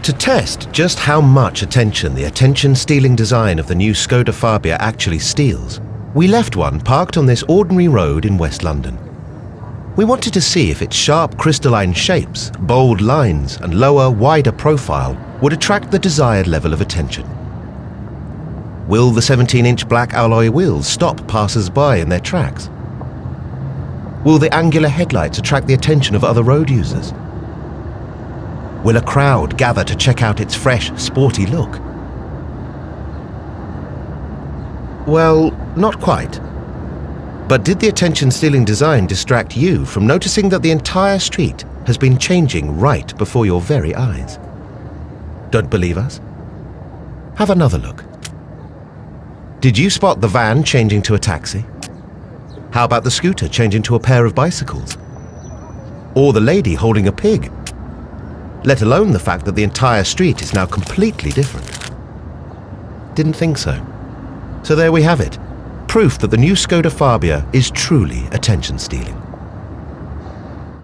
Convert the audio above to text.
To test just how much attention the attention-stealing design of the new ŠKODA Fabia actually steals, we left one parked on this ordinary road in West London. We wanted to see if its sharp crystalline shapes, bold lines and lower, wider profile would attract the desired level of attention. Will the 17-inch black alloy wheels stop passers-by in their tracks? Will the angular headlights attract the attention of other road users? Will a crowd gather to check out its fresh, sporty look? Well, not quite. But did the attention-stealing design distract you from noticing that the entire street has been changing right before your very eyes? Don't believe us? Have another look. Did you spot the van changing to a taxi? How about the scooter changing to a pair of bicycles? Or the lady holding a pig? Let alone the fact that the entire street is now completely different. Didn't think so. So there we have it. Proof that the new ŠKODA Fabia is truly attention-stealing.